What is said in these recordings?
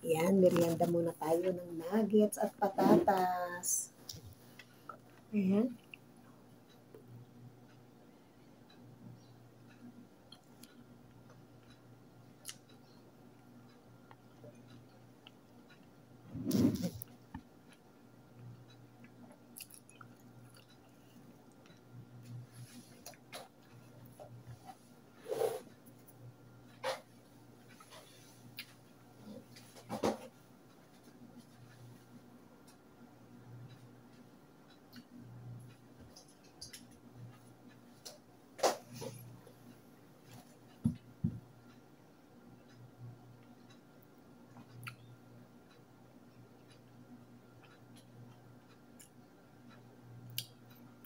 Yan, merienda muna tayo ng nuggets at patatas. Ayan.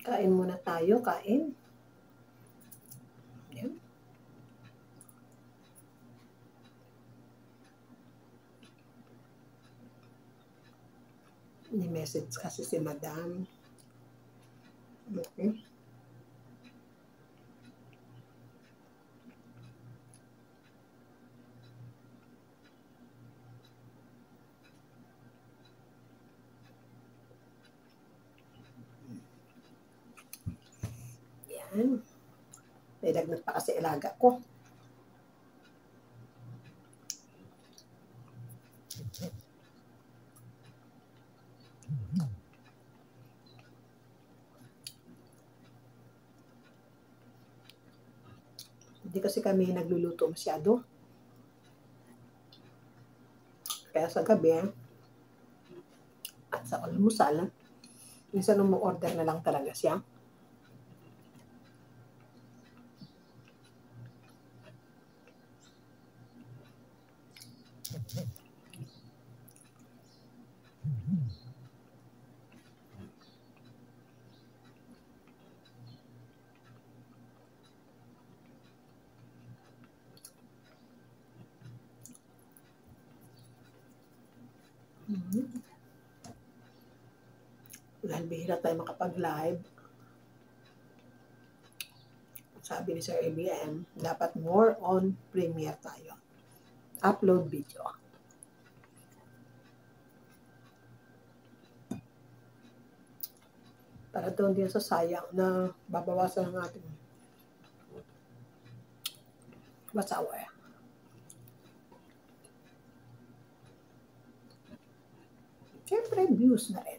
Kain muna tayo, kain. Ayan. May message kasi si Madam. Okay. Yan. May lagnat pa kasi ilaga ko. Hindi kasi kami nagluluto masyado. Kaya sa gabi, at sa almusal, minsan umu-order na lang talaga siya. Dahil bihira tayo makapag-live. Sabi ni Sir ABM, dapat more on Premiere tayo. Upload video. Para doon din sa sayang na babawasan ng ating masawa. Siyempre, views na rin.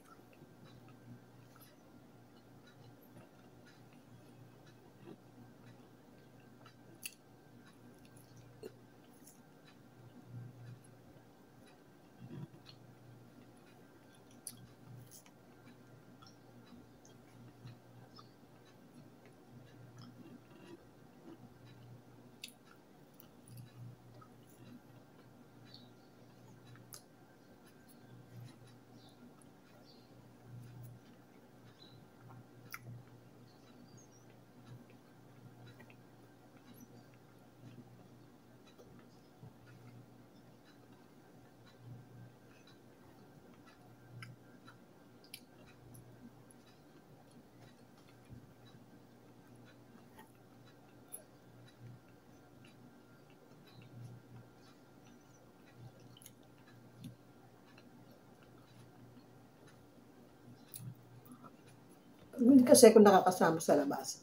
Hindi kasi ako nakakasama sa labas.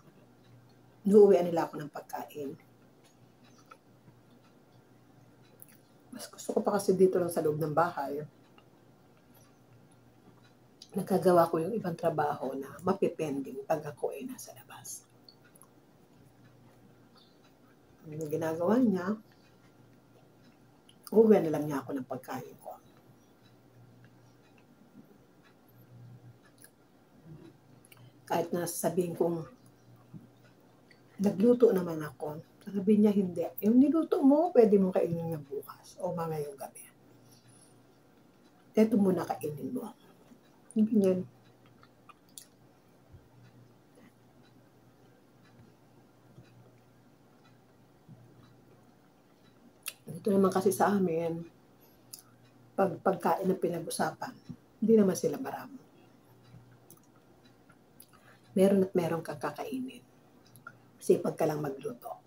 Nuuwian nila ako ng pagkain. Mas gusto ko pa kasi dito lang sa loob ng bahay. Nagkagawa ko yung ibang trabaho na mapipending pag ako ay nasa labas. Yung ginagawa niya, uwi na lang niya ako ng pagkain ko. Kahit na sabihin kong nagluto naman ako, sabihin niya hindi. Yung niluto mo, pwede mong kainin niya bukas o mamayong gabi. Ito muna kainin mo. Ganyan. Ito naman kasi sa amin, pagkain ng pinag-usapan, hindi naman sila marami. Meron at meron kang kakainin. Sipag ka lang magluto.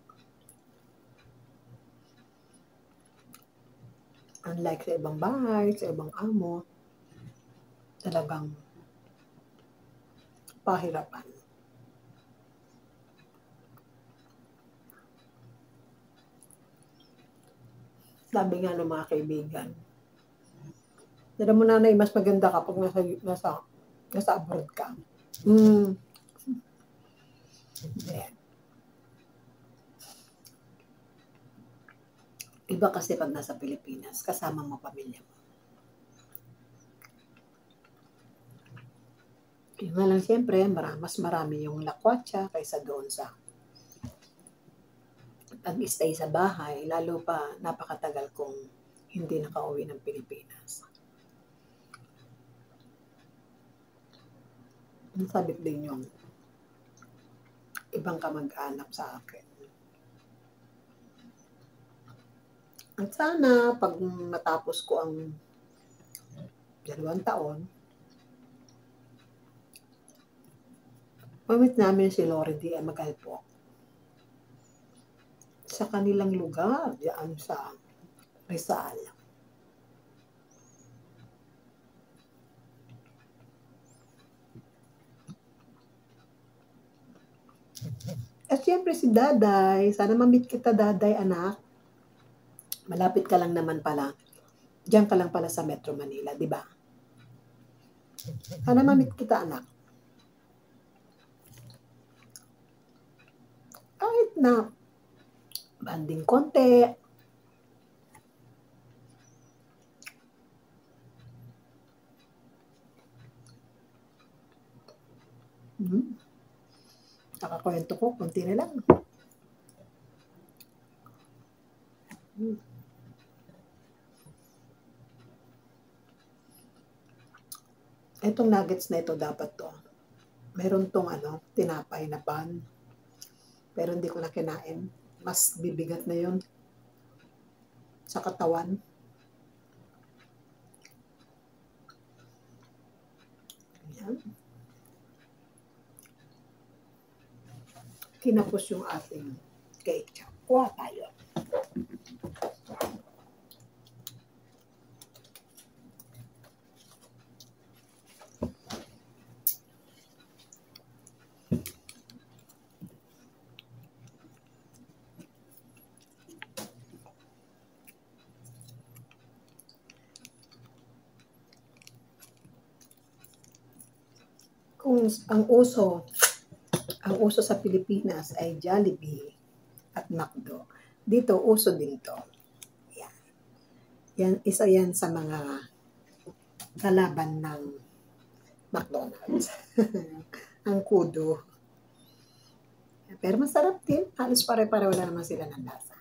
Unlike sa ibang bahay, sa ibang amo, talagang pahirapan. Sabi nga ng mga kaibigan, alam mo nanay, mas maganda kapag nasa abroad ka. Yeah. Iba kasi pag nasa Pilipinas, kasama mo pamilya mo. Yun nga lang siyempre, mas marami yung lakwatsa kaysa doon sa pag-stay sa bahay, lalo pa napakatagal kong hindi nakauwi ng Pilipinas. Nasabit din yung ibang kamag-anak sa akin. At sana, pag matapos ko ang 2 taon, mamit namin si Lori D. Magalpo sa kanilang lugar, diyan sa Rizal. At syempre si Daday, sana mamit kita Daday, anak. Malapit ka lang naman pala. Diyan ka lang pala sa Metro Manila, di ba? Sana mamit kita, anak. Kahit na banding konti. Nakakwento ko, konti na lang. Itong nuggets na ito dapat to. Meron tong tinapay na pan. Pero hindi ko na kinain. Mas bibigat na yun sa katawan. Ayan. Kinapos yung ating ketchup. Kuha tayo. Kung ang uso sa Pilipinas ay Jollibee at McDo. Dito, uso din to. Yan, isa yan sa mga kalaban ng McDonald's. Ang kudo. Pero masarap din. Halos pare-pareho lang naman sila ng lasa.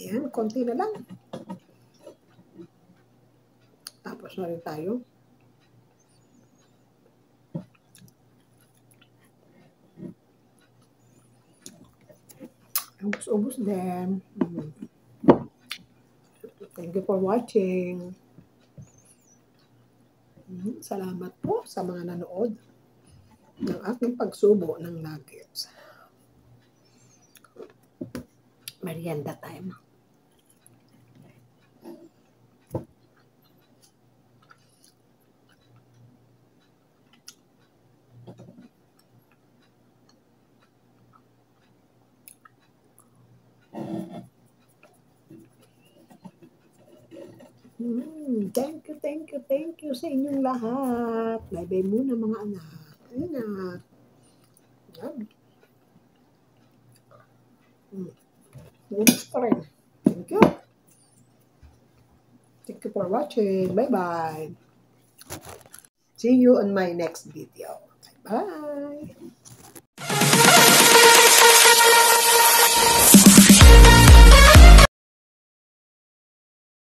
Ayan, konti na lang. Tapos na rin tayo. Ubus-ubus din. Thank you for watching. Salamat po sa mga nanood ng aking pagsubo ng nuggets. Merienda time. Thank you sa inyong lahat. Bye-bye muna mga anak. Ingat. Yan. Gusto pa rin. Thank you. Thank you for watching. Bye-bye. See you on my next video. Bye.